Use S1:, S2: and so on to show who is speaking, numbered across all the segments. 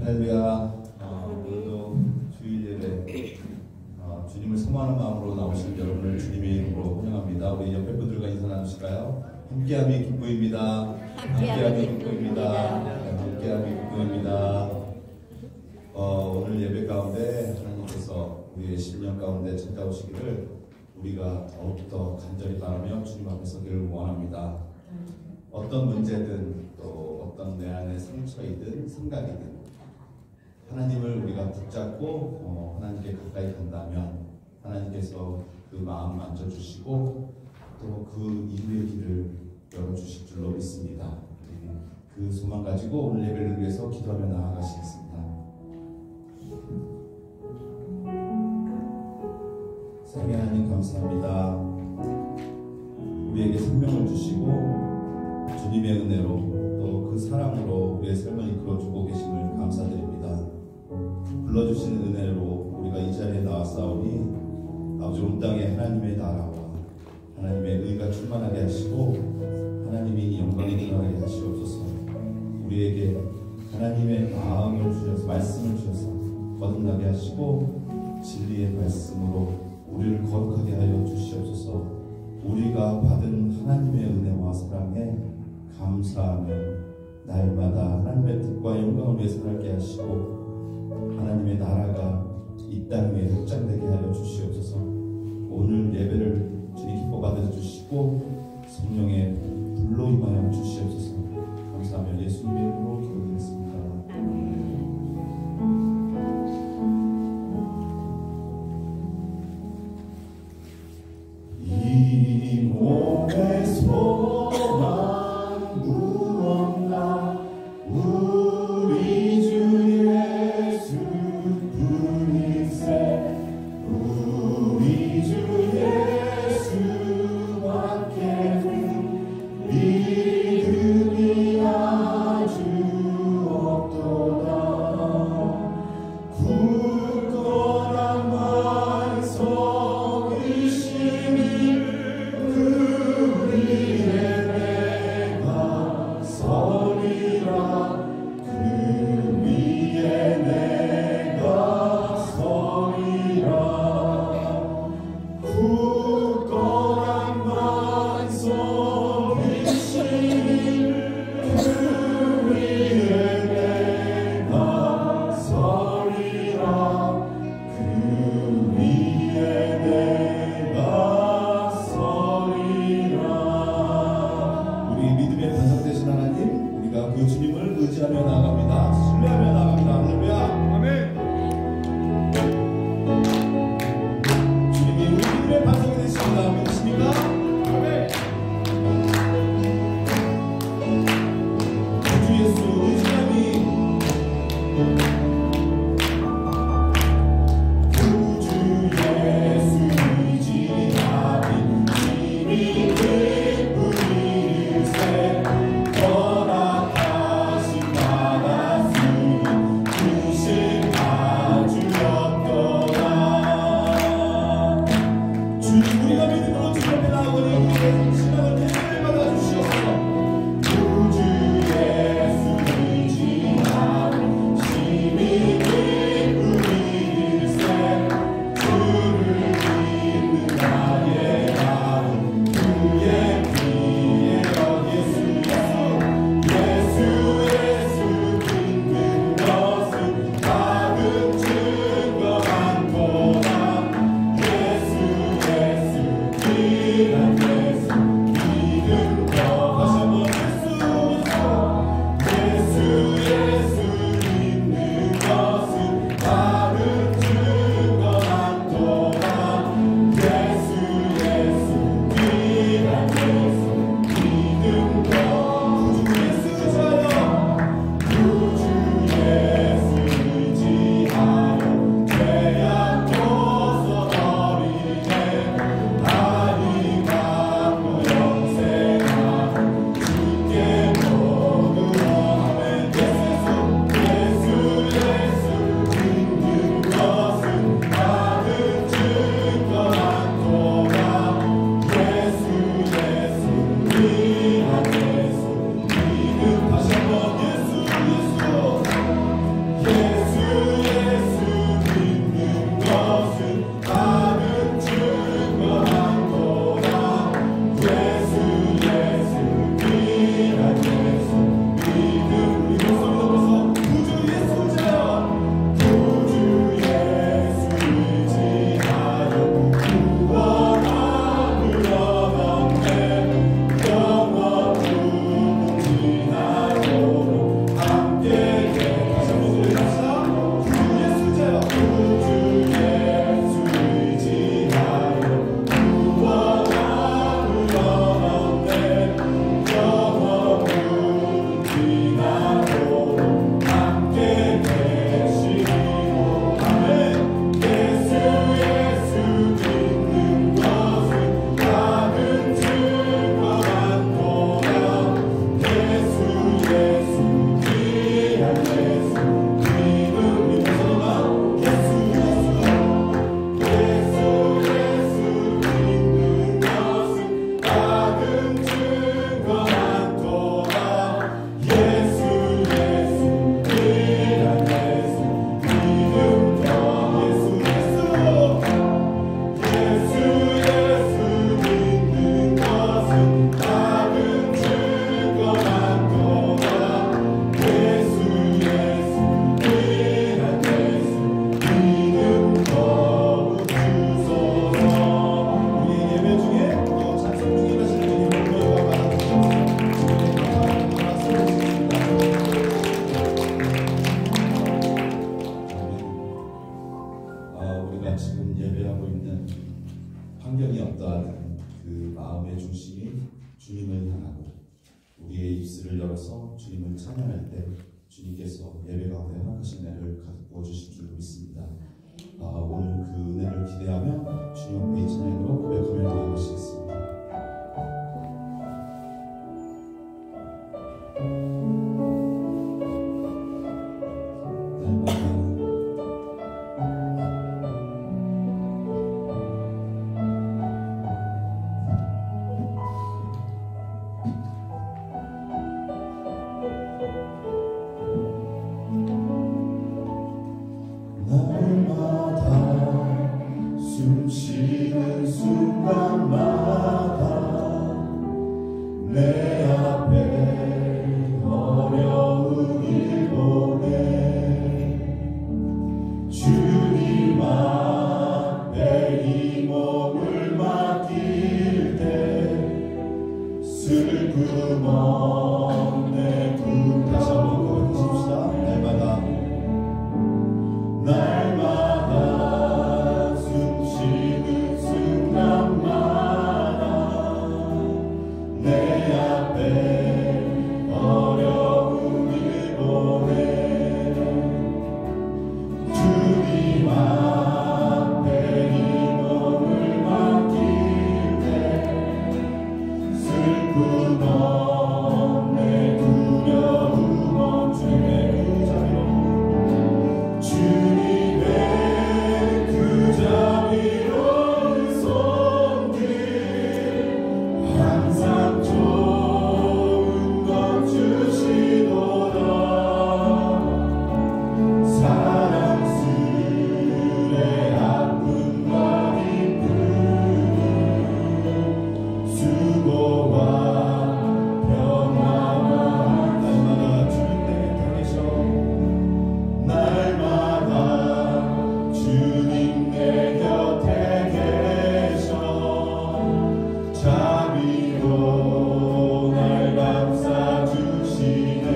S1: 할렐루야. 오늘도 주일 예배 주님을 사모하는 마음으로 나오신 여러분을 주님의 이름으로 환영합니다. 우리 옆에 분들과 인사 나누실까요? 함께함이 기쁨입니다. 함께함이 기쁨입니다. 함께함이 기쁨입니다. 오늘 예배 가운데 하나님께서 우리의 심령 가운데 찾아오시기를 우리가 더욱더 간절히 바라며 주님 앞에 서기를 원합니다. 어떤 문제든 또 어떤 내 안의 상처이든 생각이든 하나님을 우리가 붙잡고 하나님께 가까이 간다면 하나님께서 그 마음 만져주시고 또 그 이후의 길을 열어주실 줄로 믿습니다. 그 소망 가지고 오늘 예배를 위해서 기도하며 나아가시겠습니다. 사랑의 하나님 감사합니다. 우리에게 생명을 주시고 주님의 은혜로 또 그 사랑으로 우리의 삶을 이끌어주고 계심을 감사드립니다. 불러주신 은혜로 우리가 이 자리에 나왔사오니 아버지 온 땅에 하나님의 나라와 하나님의 의가 충만하게 하시고 하나님이 영광이 드러나게 하시옵소서. 우리에게 하나님의 마음을 주셔서 말씀을 주셔서 거듭나게 하시고 진리의 말씀으로 우리를 거룩하게 하여 주시옵소서. 우리가 받은 하나님의 은혜와 사랑에 감사하며 날마다 하나님의 뜻과 영광을 위해 살게 하시고 하나님의 나라가 이 땅 위에 확장되게 하여 주시옵소서. 오늘 예배를 주님 기뻐 받아주시고 성령의 불로 임하여 주시옵소서. 감사하며 예수님의 이름으로 기도드리겠습니다. 이 몸의 소망 무엇나 우리 주 예수 뿐이세. 우리 주 예수밖에 믿음이 아주 없도다. 굳건한 완성 의심이 그 위에 내가 서리라. 그 위에 내가 서리라. 굳건한 완성 의심이 그 위에 내가 서리라. 그 위에 내가 서리라. 우리 믿음의 반석 되신 하나님, 우리가 그 주님을 의지하며 나아갑니다. 신뢰하며 나아갑니다. 할렐루야. 아멘. 주님이 우리 믿음의 반석이 되십니다. 믿으십니까? 아멘. 주 예수 의지함이 구주 예수 의지함이 힘이 기쁨일세. 허락하신 받았으니 그 마음의 중심이 주님을 향하고 우리의 입술을 열어서 주님을 찬양할 때 주님께서 예배 가운데 허락하신 은혜를 가득 부어주실 줄 믿습니다. 오늘 그 은혜를 기대하며 주님 앞에 이 찬양으로 고백하며 나아가시겠습니다.
S2: 숨쉬는 순간마다 내 앞에 어려운 일 보내 주님 앞에 이 몸을 맡길 때 슬픔 없네
S1: 다시 한번 고백하십시다.
S2: 날마다 숨쉬는 순간마다 내 앞에 어려운 일 보내 주님 앞에 이 몸을 맡길 때 슬픔 없네 두려움 없네 그 자비로 주님의 그 자비로운 손길 항상 좋은 것 주시도다 사랑스레 아픔과 기쁨 수고와 평화와
S1: 날마다 주님 내 곁에 계셔
S2: 날마다 주님 내 곁에 계셔 자비로 날 감싸주시네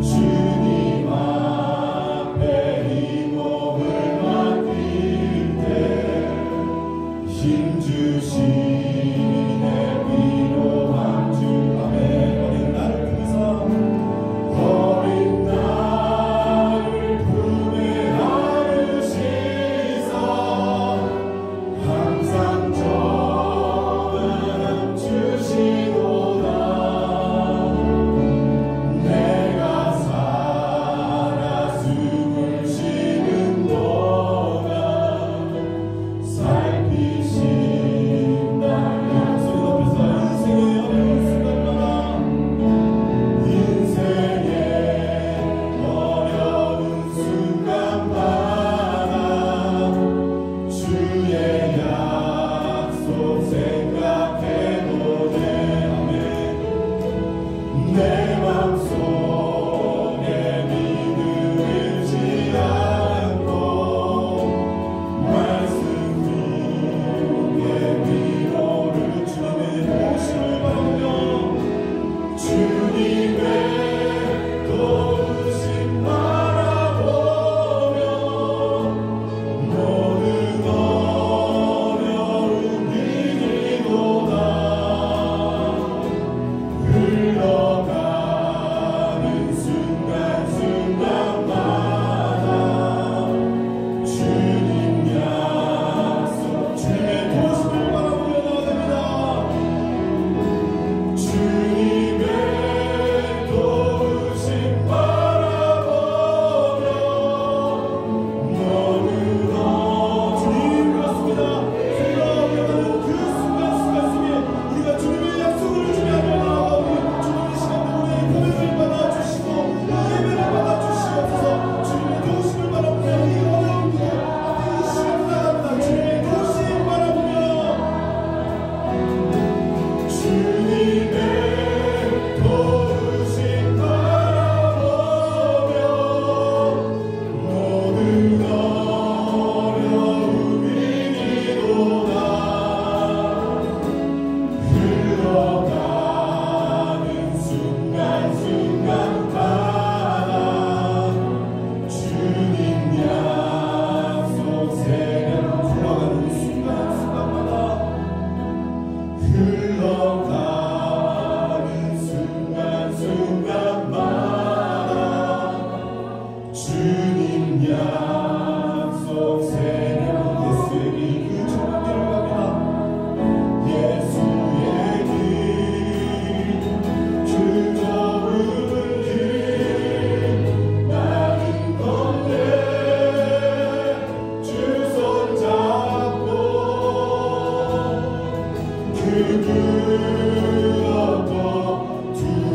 S2: 주님 앞에 이 몸을 맡길 때 힘주시네 위로한 주 아멘 어린 나를 품으사 어린 나를 품에 안으시사 항상 전함 주시도다 내가 살아 숨을 쉬는 동안 살피신다
S1: 소리 높여서 인생의 어려운 순간마다
S2: 인생의 어려운 순간마다 주의 약속 생각해보네 아멘 내 맘속에 믿음 잃지 않고 말씀 중에 위로를
S1: 주님의 도우심을 바라며
S2: 주님의 도우심 바라보며 모든 어려움 이기도다 흘러가는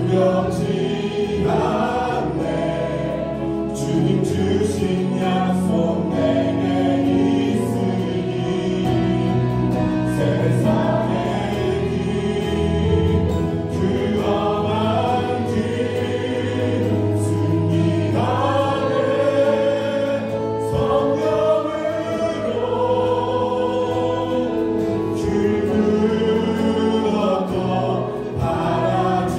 S2: 두렵지 않네. 주님 주신 약속 내게 있으니 세상의 길 그 험한 길 승리하네. 성령으로 그 무엇도 바라지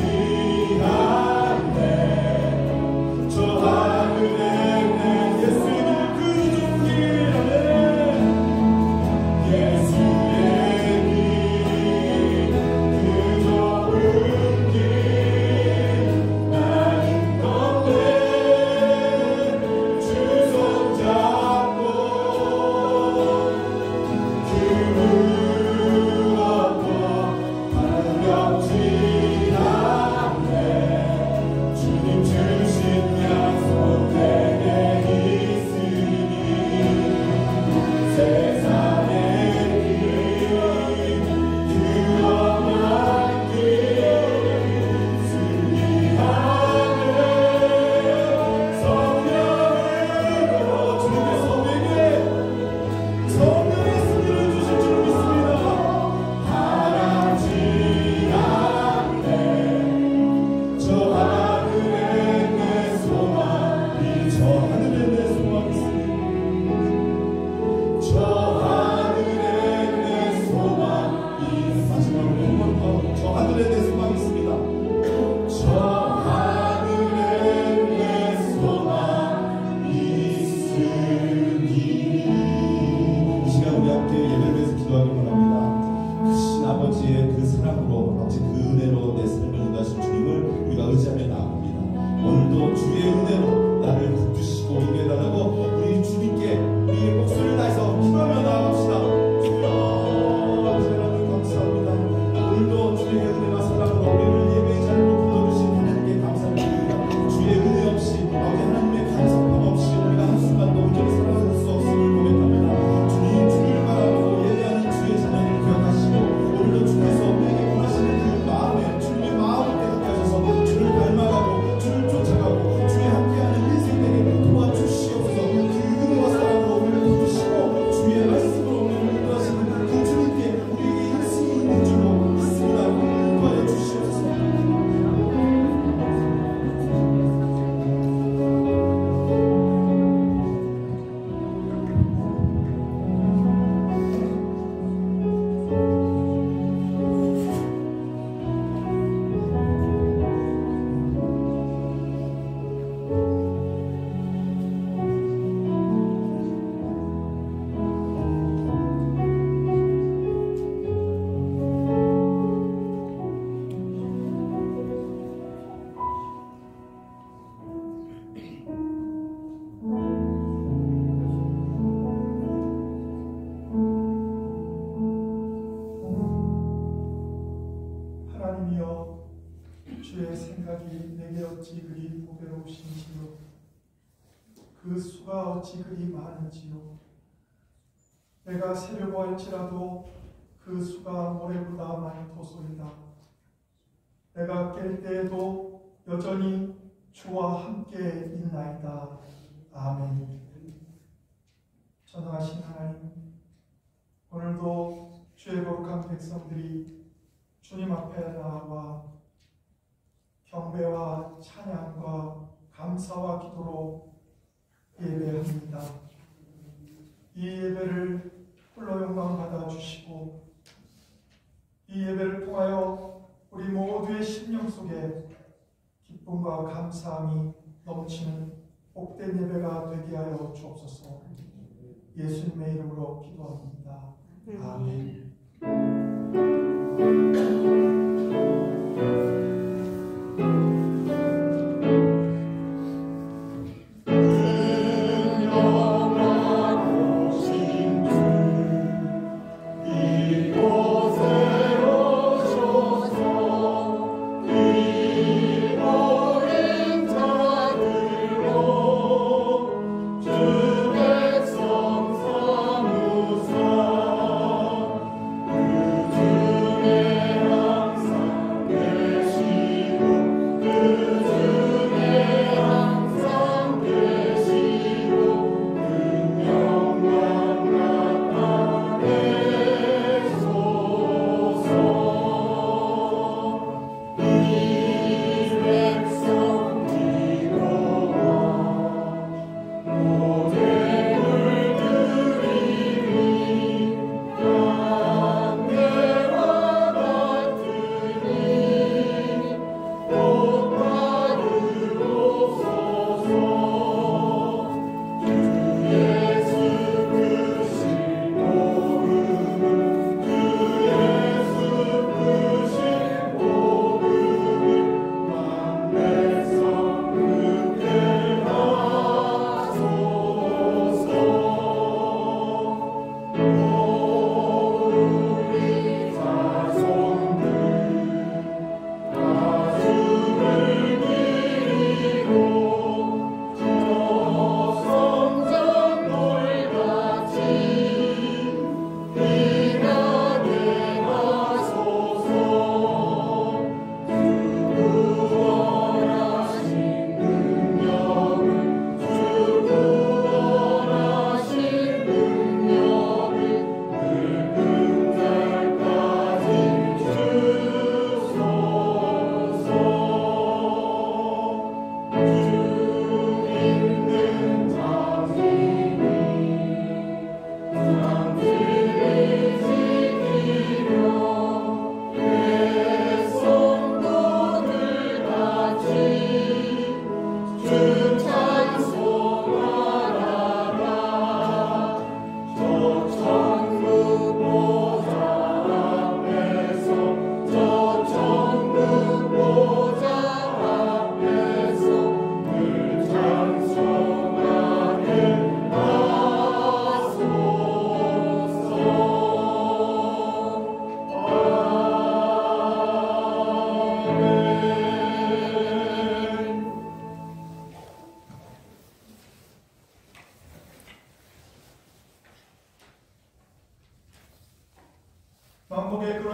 S2: 않네. 저 하늘에 내 예수님 그 종길 안에 예수의 길 그 좁은 길 나는 걷네. 주 손잡고 그 무엇도 두렵지 않네. 주님 주신 약속 내게 있으니 세상의 길 그 험한 길 승리하네. 성령으로 주님의 성령의 승리를 주실 줄 믿습니다. 바라지 않네. 저 하늘에 내 소망이 저 하늘에 내 소망이 있으니 저 하늘에 내 소망이 마지막으로 한번 더 저 하늘에 내 소망이 있습니다. 저 하늘에 내 소망이 있으니 이 시간 우리 함께 예배를 위해서 기도하기 원합니다. 크신 아버지의 그 사랑으로 아버지 그 은혜로 내 삶을 인도하신 주님을 우리가 의지하며 나아갑니다. 오늘도 주의 은혜로 나를 붙드시고 인도해달라고 우리 주님께 우리의 목소리를 다해서 기도하며 나아갑시다. 주여 아버지 하나님 감사합니다. 오늘도 주의 은혜와 사랑으로 우리를 예배의 자리로 불러주신 하나님께 감사드립니다. 주의 은혜 없이 아버지 하나님의 간섭함 없이 우리가 한순간도 온전히 살아갈 수 없음을 고백합니다. 주님 주를 바라보고 예배하는 주의 자녀를 기억하시고 오늘도 주께서 우리에게 원하시는 그 마음에 주님의 마음을 깨닫게 하셔서 주를 닮아가고 주를 쫓아가고 주의 함께하는 인생에게 도와주시옵소서. 그 은혜와 사랑으로 우리를 붙드시고 주의 말씀으로 우리를 인도하시는 그 주님께 우리에게 인생이 있는 줄로 믿습니다. 도와여 주시옵소서.
S3: 하나님이여, 주의 생각이 내게 어찌 그리 보배로우신지요. 그 수가 어찌 그리 많은지요. 내가 세려고 할지라도 그 수가 모래보다 많도소이다. 내가 깰 때에도 여전히 주와 함께 있나이다. 아멘. 전능하신 하나님, 오늘도 주의 거룩한 백성들이 주님 앞에 나와 경배와 찬양과 감사와 기도로 예배합니다. 이 예배를 홀로 영광 받아 주시고 이 예배를 통하여 우리 모두의 심령 속에 기쁨과 감사함이 넘치는 복된 예배가 되게 하여 주옵소서. 예수님의 이름으로 기도합니다. 아멘.
S2: 주 백성 사무사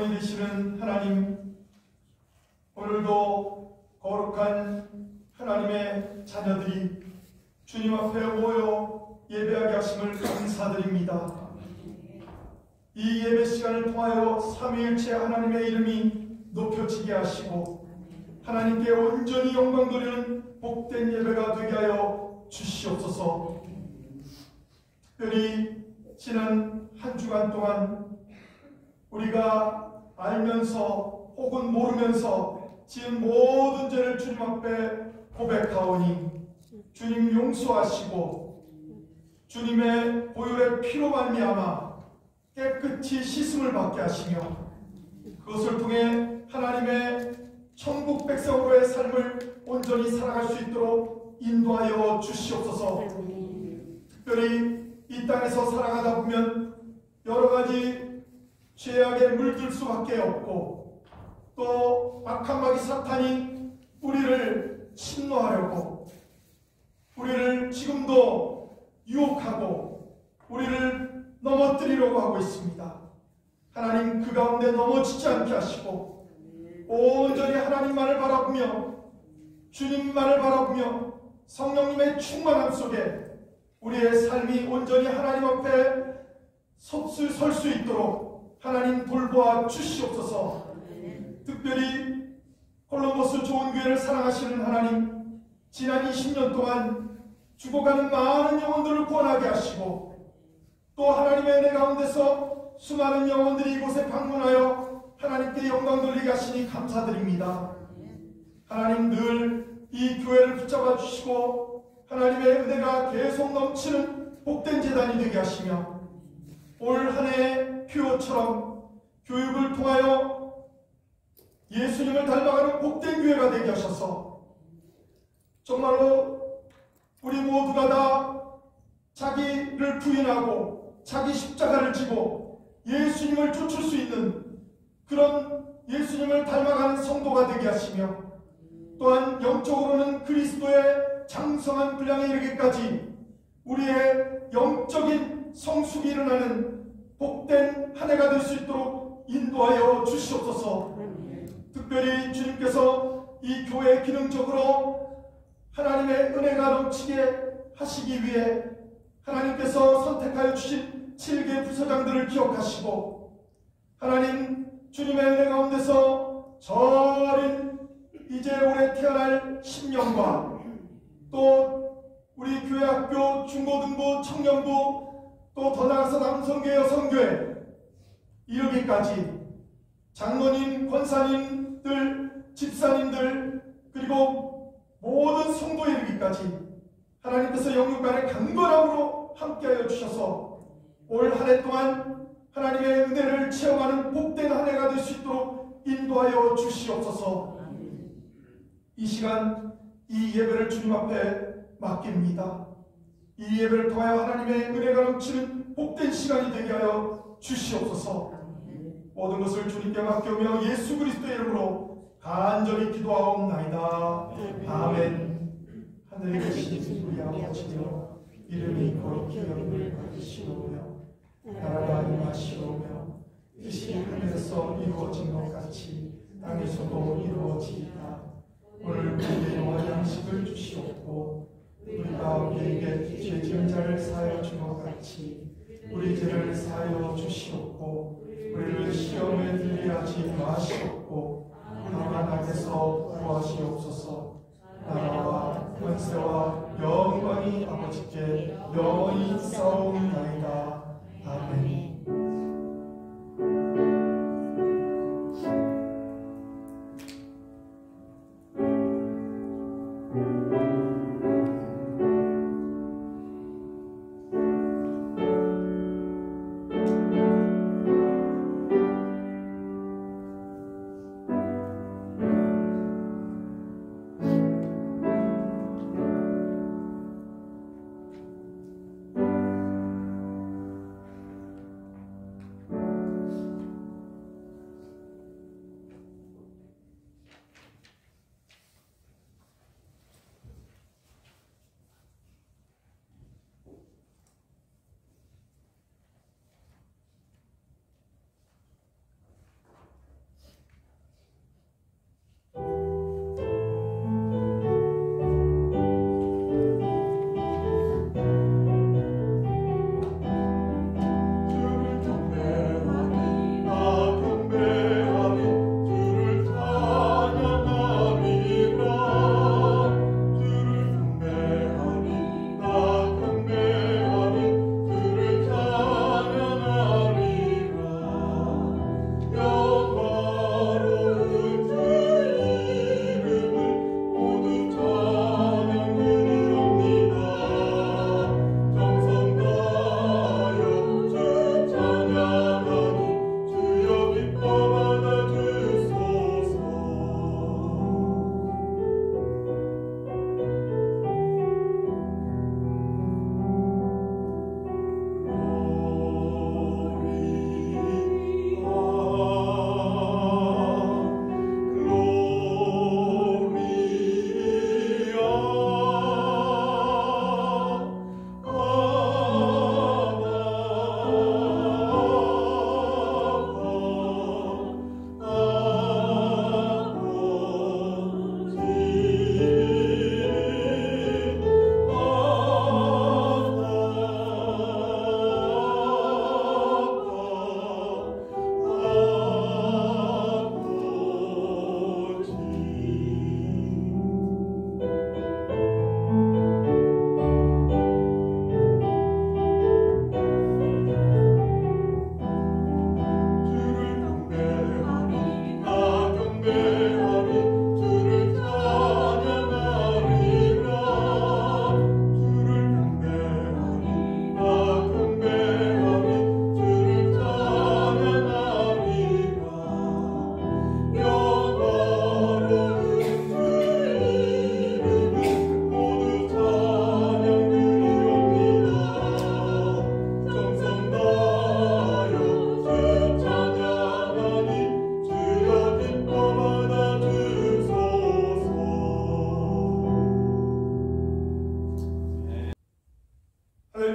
S3: 어머니 되시는 하나님, 오늘도 거룩한 하나님의 자녀들이 주님 앞에 모여 예배하게 하심을 감사드립니다. 이 예배 시간을 통하여 삼위일체 하나님의 이름이 높여지게 하시고 하나님께 온전히 영광 돌리는 복된 예배가 되게 하여 주시옵소서. 특별히 지난 한 주간 동안 우리가 알면서 혹은 모르면서 지은 모든 죄를 주님 앞에 고백하오니 주님 용서하시고 주님의 보혈의 피로 말미암아 깨끗이 씻음을 받게 하시며 그것을 통해 하나님의 천국 백성으로의 삶을 온전히 살아갈 수 있도록 인도하여 주시옵소서. 특별히 이 땅에서 살아가다 보면 여러 가지 죄악에 물들 수밖에 없고 또 악한 마귀 사탄이 우리를 침노하려고 우리를 지금도 유혹하고 우리를 넘어뜨리려고 하고 있습니다. 하나님 그 가운데 넘어지지 않게 하시고 온전히 하나님만을 바라보며 주님만을 바라보며 성령님의 충만함 속에 우리의 삶이 온전히 하나님 앞에 설 수 있도록 하나님 돌보아 주시옵소서. 특별히 콜럼버스 좋은 교회를 사랑하시는 하나님, 지난 20년 동안 죽어가는 많은 영혼들을 구원하게 하시고 또 하나님의 은혜 가운데서 수많은 영혼들이 이곳에 방문하여 하나님께 영광 돌리게 하시니 감사드립니다. 하나님 늘 이 교회를 붙잡아 주시고 하나님의 은혜가 계속 넘치는 복된 제단이 되게 하시며 올 한 해의 표어처럼 교육을 통하여 예수님을 닮아가는 복된 교회가 되게 하셔서 정말로 우리 모두가 다 자기를 부인하고 자기 십자가를 지고 예수님을 쫓을 수 있는 그런 예수님을 닮아가는 성도가 되게 하시며 또한 영적으로는 그리스도의 장성한 분량에 이르기까지 우리의 영적인 성숙이 일어나는 복된 한 해가 될 수 있도록 인도하여 주시옵소서. 특별히 주님께서 이 교회 기능적으로 하나님의 은혜가 넘치게 하시기 위해 하나님께서 선택하여 주신 7개 부서장들을 기억하시고 하나님 주님의 은혜 가운데서 저린 이제 올해 태어날 신령과 또 우리 교회학교 중고등부 청년부 또 더 나아가서 남성교회 여성교회 이르기까지 장로님 권사님들 집사님들 그리고 모든 성도에 이르기까지 하나님께서 영육간의 강건함으로 함께하여 주셔서 올 한 해 동안 하나님의 은혜를 체험하는 복된 한 해가 될 수 있도록 인도하여 주시옵소서. 이 시간 이 예배를 주님 앞에 맡깁니다. 이 예배를 통하여 하나님의 은혜가 넘치는 복된 시간이 되게 하여 주시옵소서. 모든 것을 주님께 맡겨며 예수 그리스도의 이름으로 간절히 기도하옵나이다. 아멘. 하늘에 계신 우리 아버지여 이름이 거룩히 여김을 받으시오며 나라가 임하시오며 뜻이 하늘에서 이루어진 것 같이 땅에서도 이루어지이다. 오늘 우리에게 영원한 양식을 주시옵고 우리가 우리에게 죄 지은 자를 사하여 준 것 같이 우리 죄를 사하여 주시옵고 우리를 시험에 들게 하지 마시옵고 다만 악에서 구하시옵소서. 나라와 권세와 영광이 아버지께 영원히 싸움나이다. 아멘.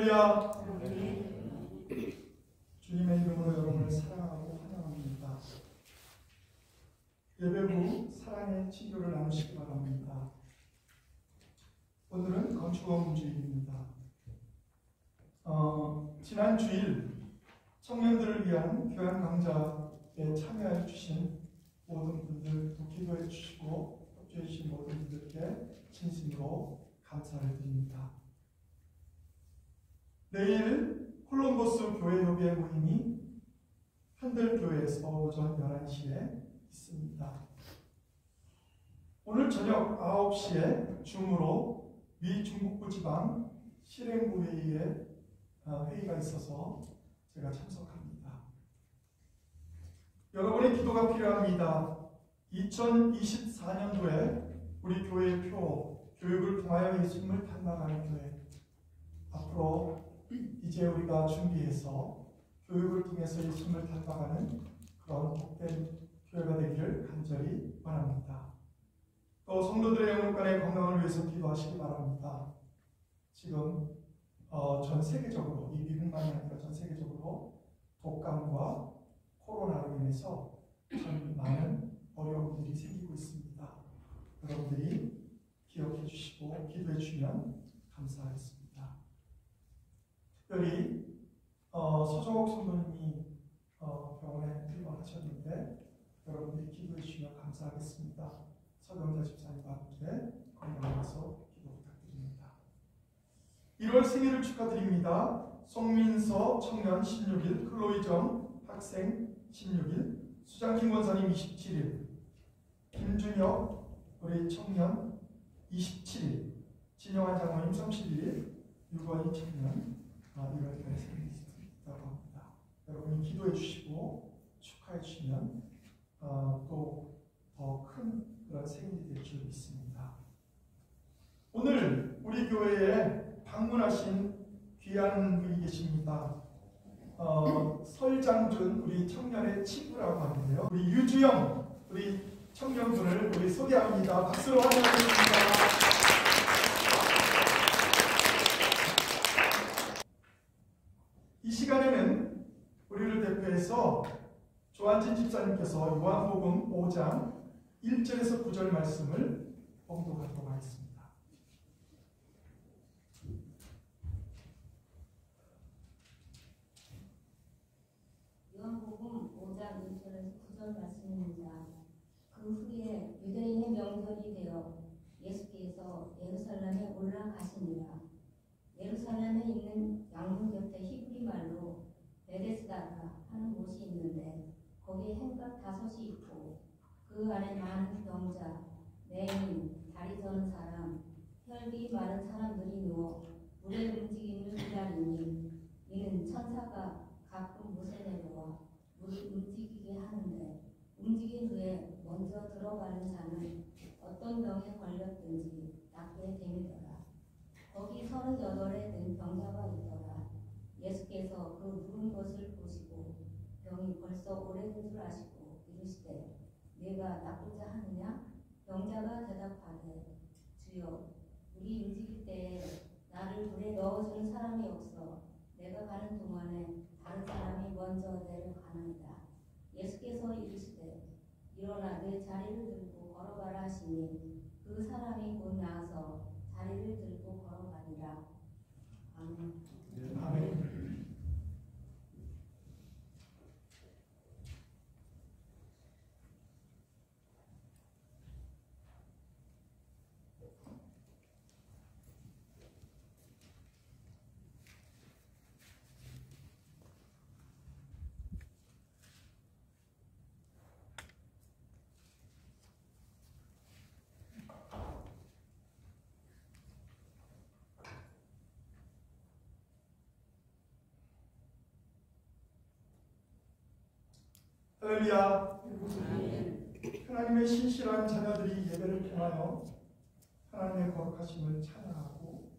S3: 할렐루야. 주님의 이름으로 여러분을 사랑하고 환영합니다. 예배 후 사랑의 친교를 나누시기 바랍니다. 오늘은 건축원 주일입니다. 지난 주일 청년들을 위한 교양 강좌에 참여해 주신 모든 분들, 또 기도해 주시고 협조해 주신 모든 분들께 진심으로 감사를 드립니다. 내일 콜럼버스 교회협의회 모임이 현들교회에서 오전 11시에 있습니다. 오늘 저녁 9시에 줌으로 미 중북부 지방 실행부 회의에 회의가 있어서 제가 참석합니다. 여러분의 기도가 필요합니다. 2024년도에 우리 교회의 표, 교육을 통하여 예수님을 닮아가는 교회. 앞으로 이제 우리가 준비해서 교육을 통해서 예수님을 닮아가는 그런 복된 교회가 되기를 간절히 원합니다. 또 성도들의 영혼간의 건강을 위해서 기도하시기 바랍니다. 지금 전 세계적으로, 이 미국만이 아니라 전 세계적으로 독감과 코로나로 인해서 참 많은 어려움들이 생기고 있습니다. 여러분들이 기억해 주시고 기도해 주시면 감사하겠습니다. 특별히 서정옥 성도님이 병원에 입원하셨는데 여러분들이 기도해 주시면 감사하겠습니다. 서경자 집사님과 함께 건강해서 기도 부탁드립니다. 1월 생일을 축하드립니다. 송민서 청년 16일, 클로이정 학생 16일, 수장kim 권사님 27일, 김준혁 우리 청년 27일, 진영환 장모님 31일, 유건희 청년 1월달에 생일이 있다고 합니다. 여러분이 기도해 주시고 축하해 주시면 또 더 큰 그런 생일이 될 줄 믿습니다. 오늘 우리 교회에 방문하신 귀한 분이 계십니다. 설장준 우리 청년의 친구라고 하는데요. 우리 유주영 우리 청년분을 우리 소개합니다. 박수로 환영하겠습니다. 이 시간에는 우리를 대표해서 조한진 집사님께서 요한복음 5장 1절에서 9절 말씀을 봉독하도록 하겠습니다.
S4: 요한복음 5장 1절에서 9절 말씀입니다. 그 후에 유대인의 명절이 되어 예수께서 예루살렘에 올라가시니라. 예루살렘에 있는 양문 곁에 히브리 말로 베데스다라 하는 곳이 있는데 거기에 행각 5이 있고 그 안에 많은 병자, 맹인, 다리 저는 사람, 혈기 많은 사람들이 누워 물의 움직임을 기다리니 이는 천사가 가끔 못에 내려와 물을 움직이게 하는데 움직인 후에 먼저 들어가는 자는 어떤 병에 걸렸든지 낫게 되더라. 거기 38에 든 병자가 있더라. 예수께서 그 누운 것을 보시고 병이 벌써 오래된 줄 아시고 이르시되 내가 낫고자 하느냐? 병자가 대답하되 주여 우리 움직일 때에 나를 물에 넣어주는 사람이 없어 내가 가는 동안에 다른 사람이 먼저 내려가나이다. 예수께서 이르시되 일어나 내 자리를 들고 걸어가라 하시니 그 사람이 곧 나아서 자리를 들고 걸어가니라. 아멘.
S3: 아멘. 할렐루야. 하나님의 신실한 자녀들이 예배를 통하여 하나님의 거룩하심을 찬양하고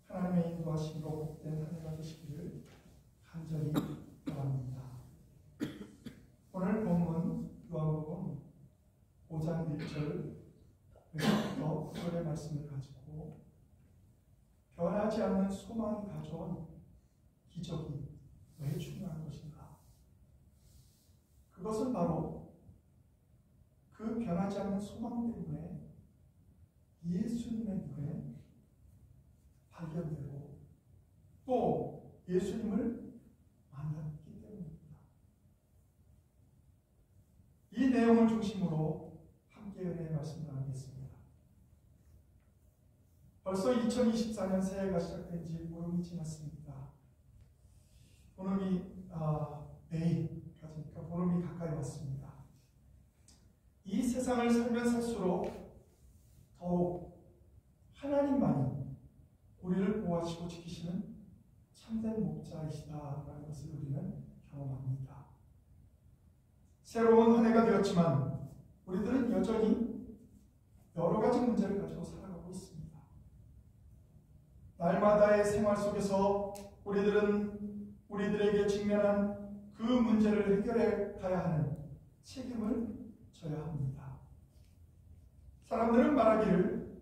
S3: 하나님의 인도하심으로 복된 한 해가 되시기를 간절히 바랍니다. 오늘 본문 요한복음 5장 1절부터 9절의 말씀을 가지고 변하지 않는 소망이 가져온 기적이 왜 중요한 것인가? 그것은 바로 그 변하지 않는 소망 때문에 예수님의 눈에 발견되고 또 예수님을 만났기 때문입니다. 이 내용을 중심으로 함께 은혜의 말씀 나누겠습니다. 벌써 2024년 새해가 시작된 지 보름이 지났습니다. 보름이 내일까지니까 보름이 가까이 왔습니다. 이 세상을 살면 살수록 더욱 하나님만이 우리를 보호하시고 지키시는 참된 목자이시다라는 것을 우리는 경험합니다. 새로운 한 해가 되었지만 우리들은 여전히 여러 가지 문제를 가지고 살아가고 있습니다. 날마다의 생활 속에서 우리들에게 직면한 그 문제를 해결해 가야 하는 책임을 져야 합니다. 사람들은 말하기를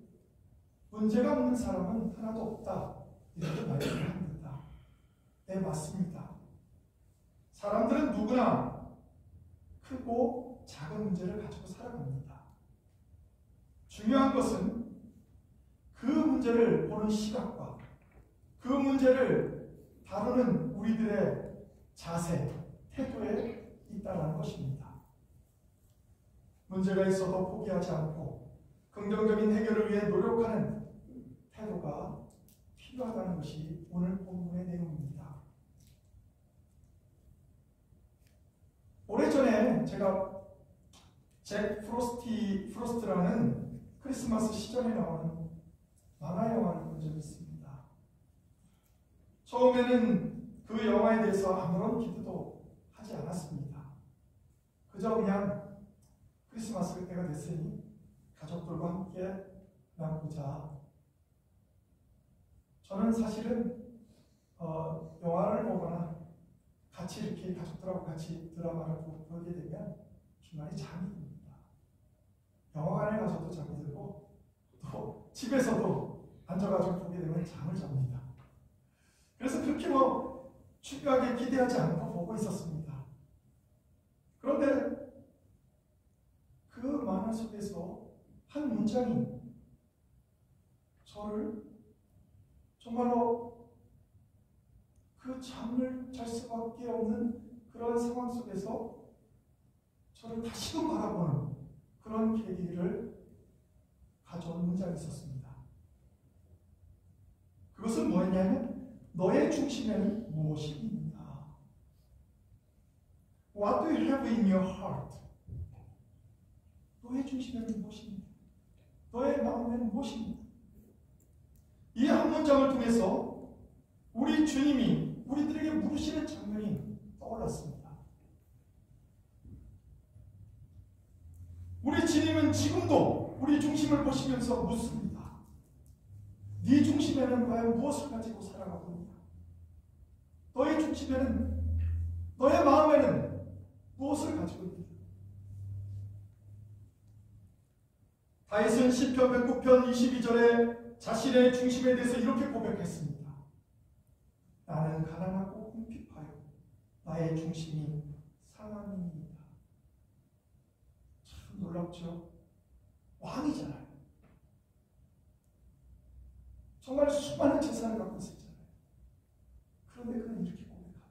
S3: 문제가 없는 사람은 하나도 없다 이렇게 말을 합니다. 네, 맞습니다. 사람들은 누구나 크고 작은 문제를 가지고 살아갑니다. 중요한 것은 그 문제를 보는 시각과 그 문제를 다루는 우리들의 자세, 태도에 있다는 것입니다. 문제가 있어도 포기하지 않고 긍정적인 해결을 위해 노력하는 태도가 필요하다는 것이 오늘 본문의 내용입니다. 오래전에 제가 잭 프로스트라는 크리스마스 시즌에 나오는 만화 영화를 본 적이 있습니다. 처음에는 그 영화에 대해서 아무런 기대도 하지 않았습니다. 그저 그냥 크리스마스 때가 됐으니 가족들과 함께 나누자. 저는 사실은 영화를 보거나 같이 이렇게 가족들하고 같이 드라마를 보게 되면 중간에 잠이 듭니다. 영화관에 가서도 잠이 들고 또 집에서도 앉아가지고 보게 되면 잠을 잡니다. 그래서 그렇게 중요하게 기대하지 않고 보고 있었습니다. 그런데 그 만화 속에서 한 문장이 저를 정말로 그 잠을 잘 수밖에 없는 그런 상황 속에서 저를 다시금 바라보는 그런 계기를 가져온 문장이 있었습니다. 그것은 뭐였냐면 너의 중심에는 무엇이 있느냐? What do you have in your heart? 너의 중심에는 무엇이 있느냐? 너의 마음에는 무엇이 있느냐? 이 한 문장을 통해서 우리 주님이 우리들에게 물으시는 장면이 떠올랐습니다. 우리 주님은 지금도 우리 중심을 보시면서 묻습니다. 네 중심에는 과연 무엇을 가지고 살아가고 있냐? 너의 중심에는, 너의 마음에는 무엇을 가지고 있냐? 다윗은 시편 109편 22절에 자신의 중심에 대해서 이렇게 고백했습니다. 나는 가난하고 궁핍하여 나의 중심이 상함입니다. 참 놀랍죠? 왕이잖아요. 정말 수많은 재산을 갖고 있었잖아요. 그런데 그는 이렇게 고백합니다.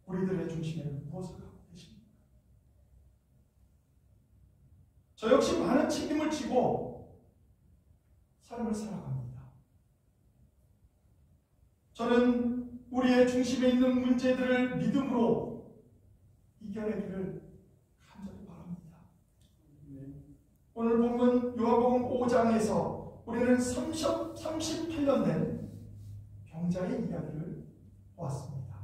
S3: 우리들의 중심에는 무엇을 갖고 계십니까? 저 역시 많은 책임을 지고 삶을 살아갑니다. 저는 우리의 중심에 있는 문제들을 믿음으로 이겨내기를 간절히 바랍니다. 오늘 본문 요한복음 5장에서 우리는 38년 된 병자의 이야기를 보았습니다.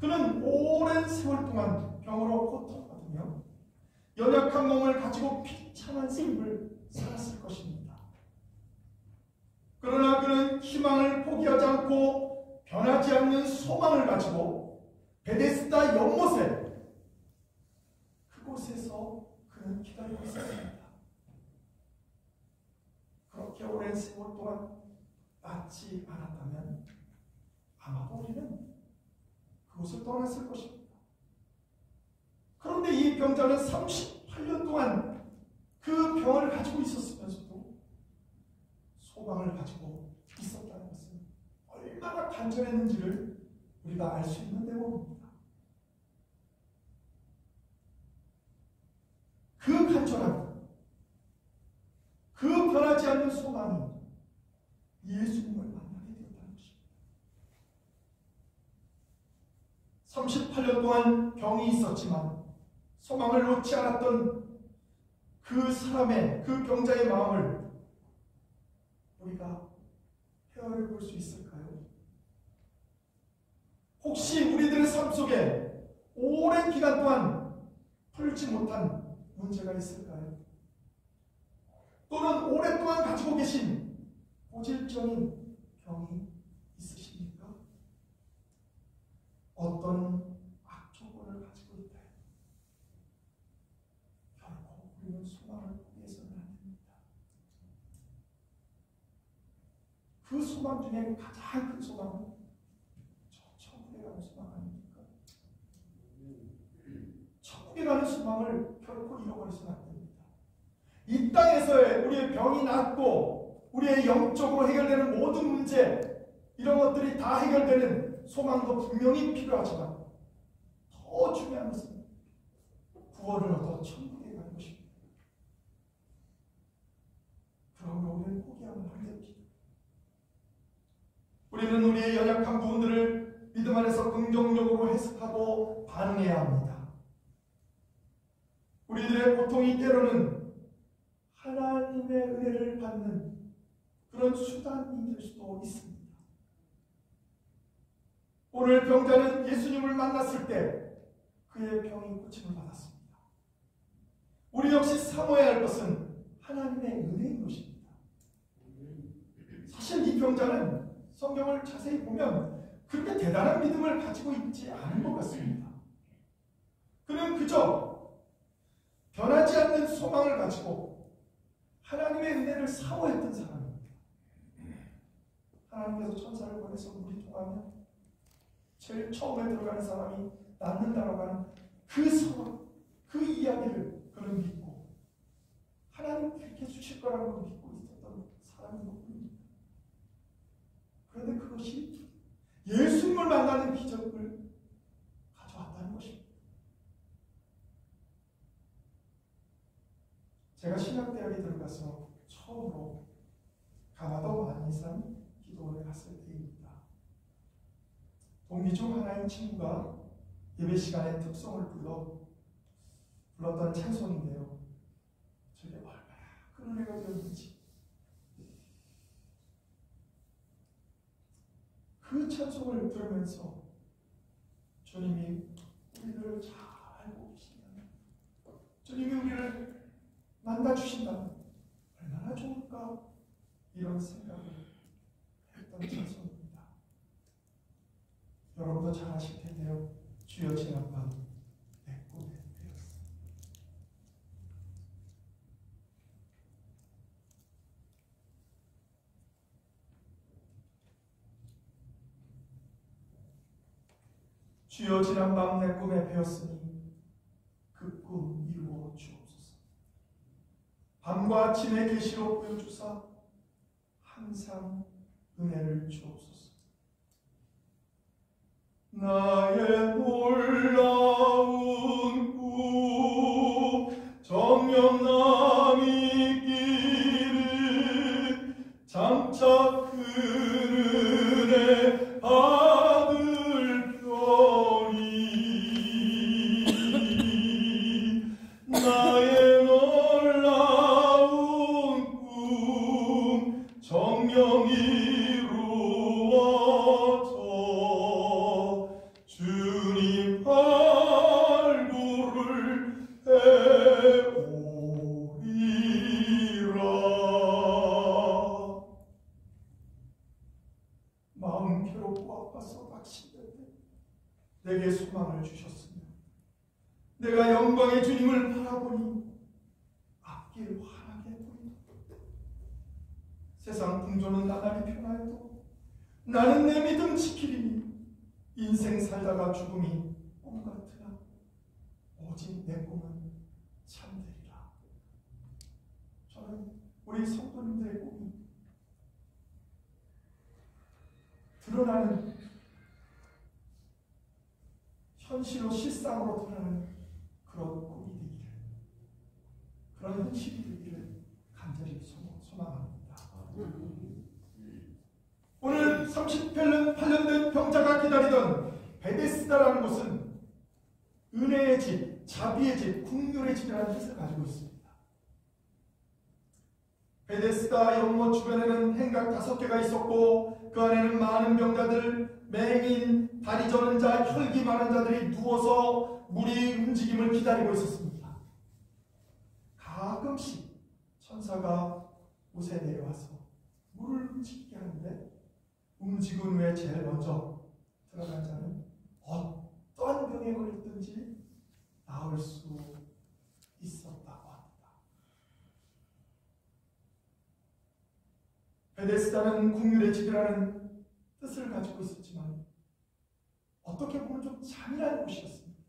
S3: 그는 오랜 세월 동안 병으로 고통받으며 연약한 몸을 가지고 비참한 삶을 살았을 것입니다. 그러나 그는 희망을 포기하지 않고 변하지 않는 소망을 가지고 베데스다 연못에 그곳에서 그는 기다리고 있었습니다. 그렇게 오랜 세월 동안 낳지 않았다면 아마도 우리는 그곳을 떠났을 것입니다. 그런데 이 병자는 38년 동안 그 병을 가지고 있었으면서도 소망을 가지고 있었다는 것은 얼마나 간절했는지를 우리가 알 수 있는 대목입니다. 그 간절함, 그 변하지 않는 소망이 예수님을 만나게 되었다는 것입니다. 38년 동안 병이 있었지만 소망을 놓지 않았던 그 사람의, 그 병자의 마음을 우리가 헤아려 볼 수 있을까요? 혹시 우리들의 삶 속에 오랜 기간 동안 풀지 못한 문제가 있을까요? 또는 오랫동안 가지고 계신 고질적인 병이 있으십니까? 어떤 악조건을 가지고 있다. 결코 우리는 소망을 포기해서는 안 됩니다. 그 소망 중에 가장 큰 소망은 저 천국에 가는 소망 아닙니까? 천국에 가는 소망을 결코 잃어버리서는 안 됩니다. 이 땅에서의 우리의 병이 낫고 우리의 영적으로 해결되는 모든 문제, 이런 것들이 다 해결되는 소망도 분명히 필요하지만 더 중요한 것은 구원을 얻어 천국에 가는 것입니다. 그러므로 우리는 포기하면 안 됩니다. 우리는 우리의 연약한 부분들을 믿음 안에서 긍정적으로 해석하고 반응해야 합니다. 우리들의 고통이 때로는 하나님의 은혜를 받는 그런 수단이 될 수도 있습니다. 오늘 병자는 예수님을 만났을 때 그의 병이 고침을 받았습니다. 우리 역시 사모해야 할 것은 하나님의 은혜인 것입니다. 사실 이 병자는 성경을 자세히 보면 그렇게 대단한 믿음을 가지고 있지 않은 것 같습니다. 그는 그저 변하지 않는 소망을 가지고 하나님의 은혜를 사모했던 사람입니다. 하나님께서 천사를 보내서 물이 통하면 제일 처음에 들어가는 사람이 낫는다라고 하는 그 소망, 그 이야기를 그는 믿고 하나님 그렇게 주실 거라는 걸 믿고 있었던 사람인 것뿐입니다. 그런데 그것이 예수님을 만나는 기적을 가져왔다는 것입니다. 제가 신학대학에 들어가서 처음으로 가나다 만이산 기도원에 갔을 때입니다. 동기 중 하나인 친구가 예배 시간에 특송을 불렀던 찬송인데요. 저게 얼마나 큰 은혜가 되었는지, 그 찬송을 들으면서 주님이 우리를 잘 알고 계신다면, 주님이 우리를 만나주신다면 얼마나 좋을까, 이런 생각을 했던 찬송입니다. 여러분도 잘 아실 텐데요. 주여 지난 밤 내 꿈에 되었습니다. 주여 지난 밤 내 꿈에 배었으니 그 꿈 이루어 주옵소서. 밤과 아침에 계시로 보여주사 항상 은혜를 주옵소서. 나의 놀라운 꿈 정령남이 끼를 장차 큰 은혜 받을 편이 나의 놀라운 꿈 정령 이루어져 주님 발굴을 해오리라. 마음 괴롭고 아파서 낙심될 때 내게 소망을 주셨으며 내가 영광의 주님을 바라보니 앞길 환하게 보인다. 세상 풍조는 나날이 변하여도 나는 내 믿음 지키리니 인생 살다가 죽음이 꿈 같으나 오직 내 꿈은 참되리라. 저는 우리 성도님들의 꿈이 드러나는 현실로 실상으로 드러나는 그런 꿈이 되기를, 그런 현실이 되기를 간절히 소망합니다. 오늘 38년 된 병자가 기다리던 베데스다라는 곳은 은혜의 집, 자비의 집, 긍휼의 집이라는 뜻을 가지고 있습니다. 베데스다 연못 주변에는 행각 5개가 있었고 그 안에는 많은 병자들, 맹인, 다리 저는 자, 혈기 많은 자들이 누워서 물이 움직임을 기다리고 있었습니다. 가끔씩 천사가 옷에 내려와서 물을 움직이게 하는데 움직인 후에 제일 먼저 들어간 자는 어떠한 병에 걸렸든지 나을 수 있었다고 합니다. 베데스다는 긍휼의 집이라는 뜻을 가지고 있었지만 어떻게 보면 좀 잔인한 곳이었습니다.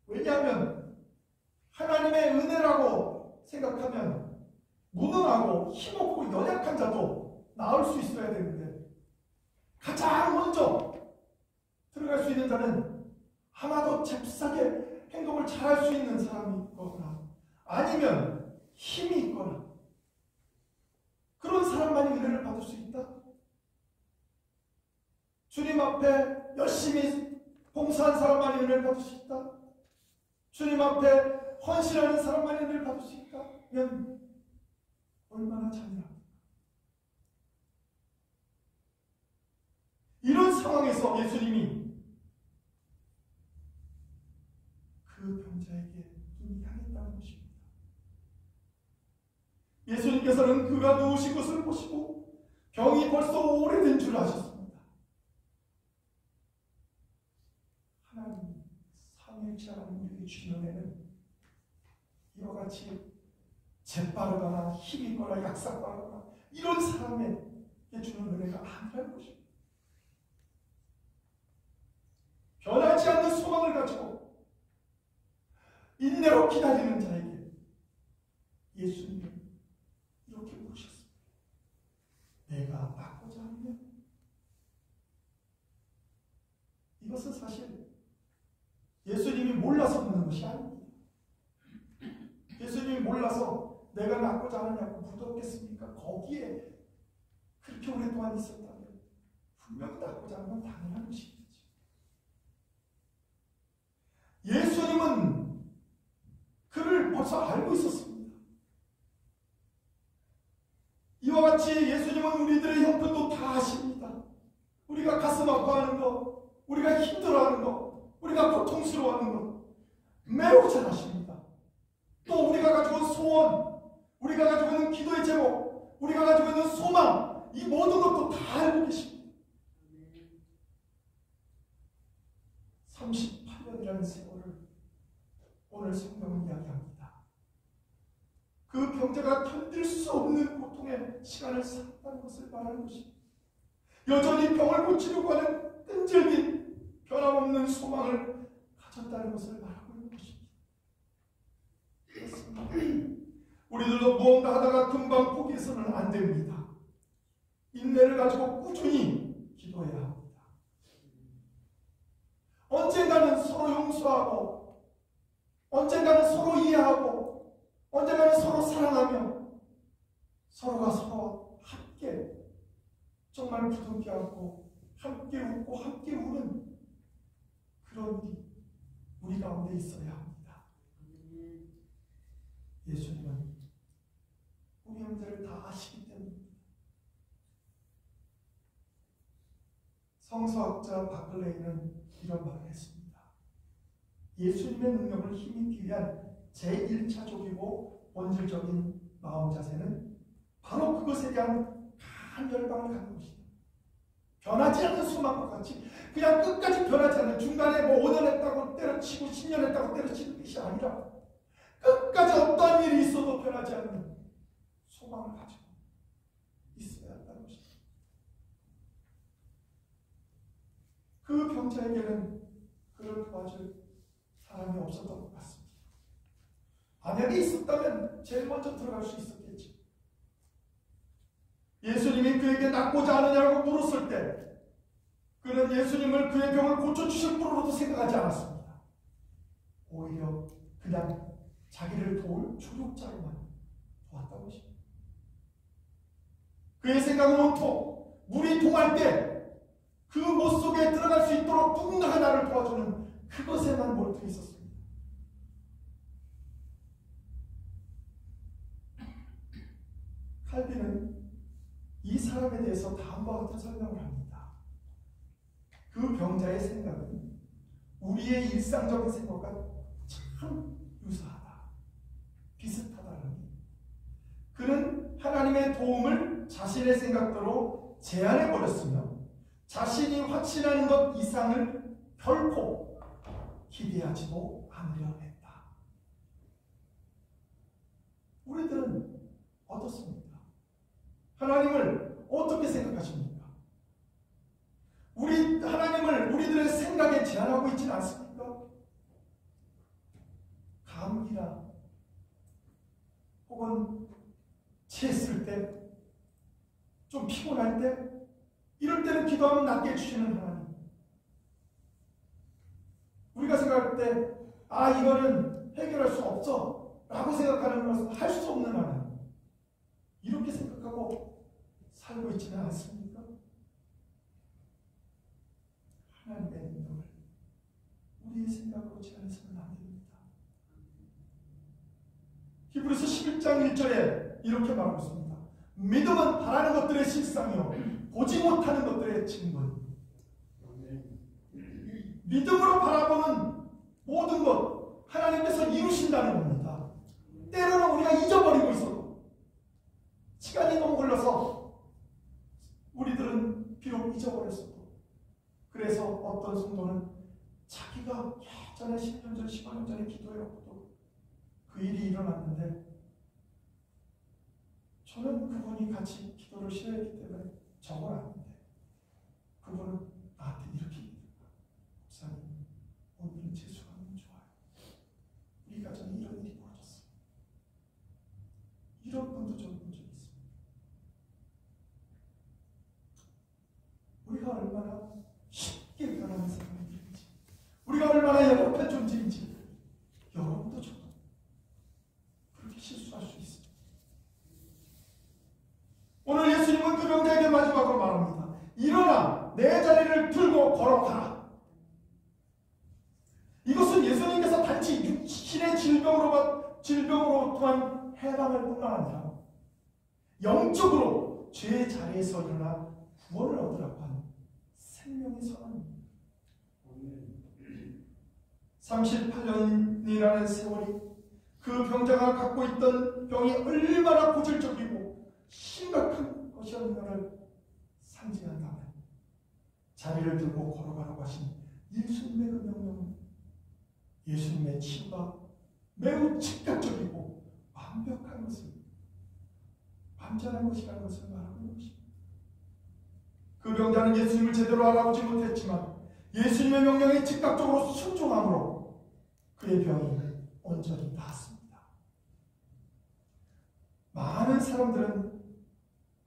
S3: 왜냐하면 하나님의 은혜라고 생각하면 무능하고 힘없고 연약한 자도 나을 수 있어야 되는데 가장 먼저 들어갈 수 있는 자는 아마도 잽싸게 행동을 잘할 수 있는 사람이 있거나 아니면 힘이 있거나 그런 사람만이 은혜를 받을 수 있다. 주님 앞에 열심히 봉사한 사람만이 은혜를 받을 수 있다. 주님 앞에 헌신하는 사람만이 은혜를 받을 수 있다. 그냥 얼마나 잔인합니까? 이런 상황에서 예수님이 그 병자에게 눈이 향했다는 것입니다. 예수님께서는 그가 누우신 것을 보시고 병이 벌써 오래된 줄 아셨습니다. 하나님 삼위일체 하나님 우리에게 주신 은혜는 이와 같이 재빠르거나 힘이 있거나 약삭빠르거나 이런 사람에게 주는 은혜가 아니라는 것입니다. 변하지 않는 소망을 가지고 인내로 기다리는 자에게 예수님은 이렇게 물으셨습니다. 내가 낫고자 하느냐? 이것은 사실 예수님이 몰라서 묻는 것이 아닙니다. 예수님이 몰라서 내가 낫고자 하느냐고 묻었겠습니까? 거기에 그렇게 오랫동안 있었다면 분명히 낫고자 하는 건 당연한 것입니다. 예수님은 그를 벌써 알고 있었습니다. 이와 같이 예수님은 우리들의 형편도 다 아십니다. 우리가 가슴 아파하는 것, 우리가 힘들어하는 것, 우리가 고통스러워하는 것 매우 잘 아십니다. 또 우리가 가지고 있는 소원, 우리가 가지고 있는 기도의 제목, 우리가 가지고 있는 소망, 이 모든 것도 다 알고 계십니다. 38년이라는 세월을 오늘 성경은 이야기합니다. 그 병자가 견딜 수 없는 고통의 시간을 살았다는 것을 말하는 것입니다. 여전히 병을 고치려고 하는 끈질긴 변함없는 소망을 가졌다는 것을 말하고 있는 것입니다. 그렇습니다. 우리들도 무언가 하다가 금방 포기해서는 안 됩니다. 인내를 가지고 꾸준히 기도해야 합니다. 언젠가는 서로 용서하고 언젠가는 서로 이해하고 언젠가는 서로 사랑하며 서로가 서로 함께 정말 부둥켜 안고 함께 웃고 함께 우는 그런 일이 우리 가운데 있어야 합니다. 예수님은 우리 형제를 다 아시기 때문입니다. 성서학자 바클레이는 이런 말을 했습니다. 예수님의 능력을 힘입기 위한 제1차적이고 본질적인 마음 자세는 바로 그것에 대한 강한 열망을 갖는 것입니다. 변하지 않는 소망과 같이 그냥 끝까지 변하지 않는 중간에 뭐 5년 했다고 때려치고 10년 했다고 때려치는 것이 아니라 끝까지 어떠한 일이 있어도 변하지 않는 소망을 가지고 그 병자에게는 그를 도와줄 사람이 없었던 것 같습니다. 만약에 있었다면 제일 먼저 들어갈 수 있었겠지. 예수님이 그에게 낫고자 하느냐고 물었을 때 그는 예수님을 그의 병을 고쳐주실 분으로도 생각하지 않았습니다. 오히려 그냥 자기를 도울 조력자로만 도왔던 것입니다. 그의 생각은 온통 물이 동할 때 그 못 속에 들어갈 수 있도록 누군가가 나를 도와주는 그것에만 몰두해 있었습니다. 칼빈은 이 사람에 대해서 다음과 같은 설명을 합니다. 그 병자의 생각은 우리의 일상적인 생각과 참 유사하다. 비슷하다는. 그는 하나님의 도움을 자신의 생각대로 제한해버렸으며 자신이 확신하는 것 이상을 결코 기대하지도 않으려 했다. 우리들은 어떻습니까? 하나님을 어떻게 생각하십니까? 하나님을 우리들의 생각에 제한하고 있지는 않습니까? 감기나 혹은 취했을 때, 좀 피곤할 때, 이럴 때는 기도하면 낫게 해주시는 하나님. 우리가 생각할 때, 이거는 해결할 수 없어 라고 생각하는 것은 할 수 없는 하나님. 이렇게 생각하고 살고 있지는 않습니까? 하나님의 능력을 우리의 생각으로 제한해서는 안 됩니다. 히브리서 11장 1절에 이렇게 말하고 있습니다. 믿음은 바라는 것들의 실상이요 보지 못하는 것들의 증거. 믿음으로 바라보는 모든 것 하나님께서 이루신다는 겁니다. 때로는 우리가 잊어버리고 있어도 시간이 너무 흘러서 우리들은 비록 잊어버렸어도 그래서 어떤 성도는 자기가 예전에 10년 전, 15년 전에 기도해놓고도 그 일이 일어났는데 저는 그분이 같이 기도를 싫어했기 때문에 적어놨는데 그분은 나한테 이렇게 얘기합니다. 목사님, 오늘은 재수가 너무 좋아요. 우리 가정에 이런 일이 벌어졌어요. 이런 분도 저는 본 적이 있습니다. 우리가 얼마나 쉽게 변하는 사람인지, 우리가 얼마나 연약한 존재인지 여러분도 저도 그렇게 실수할 수 있습니다. 오늘 예수님은 그 병자에게 마지막으로 말합니다. 일어나 내 자리를 들고 걸어가라. 이것은 예수님께서 단지 육신의 질병으로 또한 해방을 뿐만 아니라 영적으로 죄의 자리에서 일어나 구원을 얻으라고 하는 생명의 선언입니다. 38년이라는 세월이 그 병자가 갖고 있던 병이 얼마나 고질적이고 심각한 것이었는가를 상징한다면 자리를 들고 걸어가라고 하신 예수님의 그 명령은 예수님의 치유가 매우 즉각적이고 완벽한 것을, 완전한 것이라는 것을 말하고 있는 것입니다. 그 병자는 예수님을 제대로 알아보지 못했지만 예수님의 명령에 즉각적으로 순종함으로 그의 병이 온전히 나았습니다. 많은 사람들은,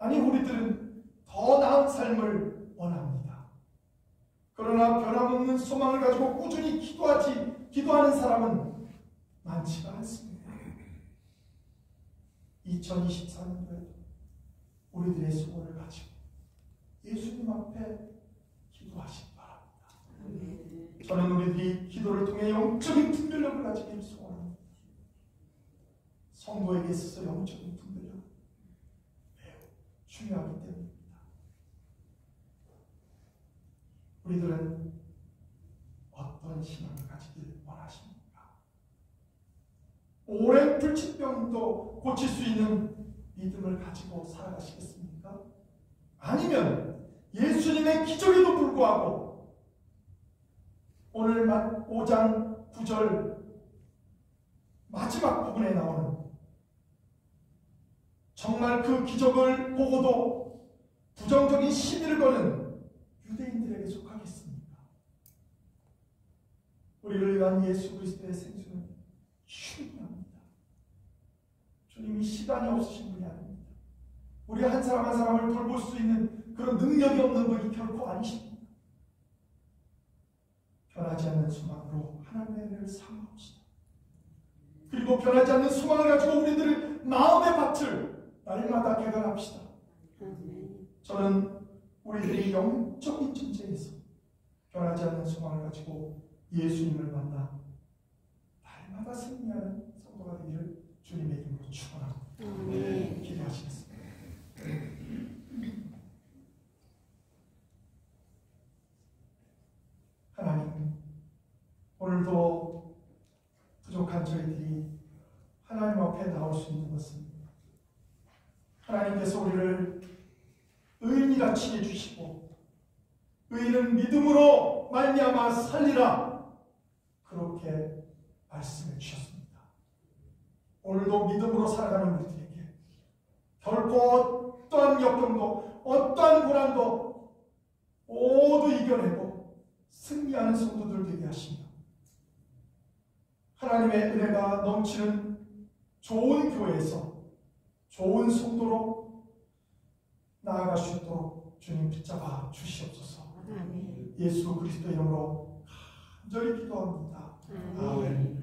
S3: 우리들은 더 나은 삶을 원합니다. 그러나 변함없는 소망을 가지고 꾸준히 기도하는 사람은 많지가 않습니다. 2024년도에도 우리들의 소원을 가지고 예수님 앞에 기도하시기 바랍니다. 저는 우리들이 기도를 통해 영적인 분별력을 가지길 소원합니다. 성도에게 있어서 영적인 분별력은 매우 중요하기 때문입니다. 우리들은 어떤 신앙을 가지길 원하십니까? 오랜 불치병도 고칠 수 있는 믿음을 가지고 살아가시겠습니까? 아니면 예수님의 기적에도 불구하고 오늘 5장 9절 마지막 부분에 나오는 정말 그 기적을 보고도 부정적인 시비를 거는 유대인들에게 속하겠습니까? 우리를 위한 예수 그리스도의 생수는 충분합니다. 주님이 시간이 없으신 분이 아닙니다. 우리 한 사람 한 사람을 돌볼 수 있는 그런 능력이 없는 분이 결코 아니십니다. 변하지 않는 소망으로 하나님의 은혜를 사모합시다. 그리고 변하지 않는 소망을 가지고 우리들의 마음의 밭을 날마다 개간합시다. 저는 우리들이 영적인 존재에서 변하지 않는 소망을 가지고 예수님을 만나 날마다 승리하는 성도가 되기를 주님의 이름으로 축원합니다. 기도하시겠습니다. 하나님, 오늘도 부족한 저희들이 하나님 앞에 나올 수 있는 것은 하나님께서 우리를 의인이같이 해주시고 의인은 믿음으로 말미암아 살리라 그렇게 말씀해 주셨습니다. 오늘도 믿음으로 살아가는 우리들에게 결코 어떠한 역경도 어떠한 고난도 모두 이겨내고 승리하는 성도들 되게 하시며 하나님의 은혜가 넘치는 좋은 교회에서 좋은 성도로 나아갈 수 있도록 주님 붙잡아 주시옵소서. 예수 그리스도 이름으로 간절히 기도합니다. 아멘.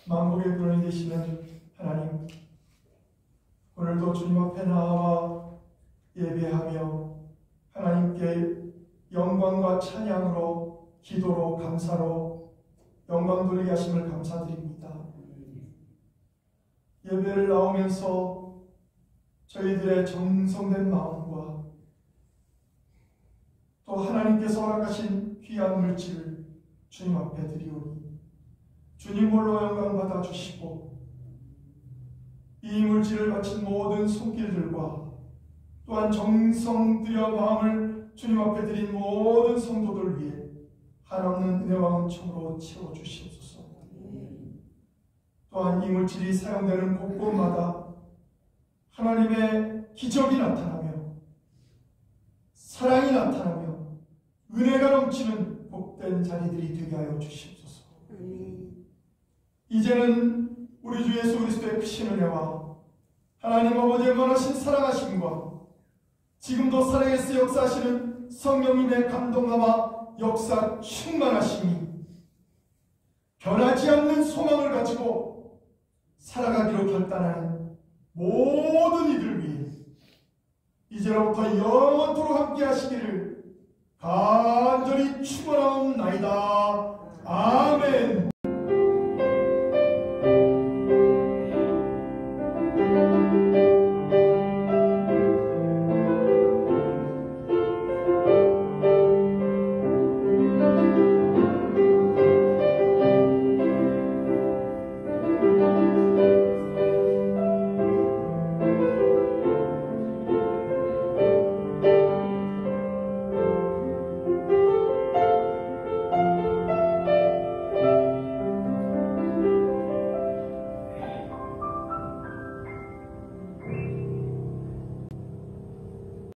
S3: 만국의 근원이 되시는 하나님, 오늘도 주님 앞에 나와 예배하며 하나님께 영광과 찬양으로 기도로 감사로 영광 돌리게 하심을 감사드립니다. 예배를 나오면서 저희들의 정성된 마음과 또 하나님께서 허락하신 귀한 물질을 주님 앞에 드리오니 주님 홀로 영광 받아주시고 이 물질을 바친 모든 손길들과 또한 정성 들여 마음을 주님 앞에 드린 모든 성도들 위해 한없는 은혜와 은총으로 채워주시옵소서. 또한 이 물질이 사용되는 곳곳마다 하나님의 기적이 나타나며 사랑이 나타나며 은혜가 넘치는 복된 자리들이 되게 하여 주시옵소서. 이제는 우리 주 예수 그리스도의 크신 은혜와 하나님 아버지의 원하신 사랑하심과 지금도 살아계서 역사하시는 성령님의 감동함과 역사 충만하심이 변하지 않는 소망을 가지고 살아가기로 결단하는 모든 이들 위해 이제로부터 영원토록 함께 하시기를 간절히 축원하옵나이다. 아멘.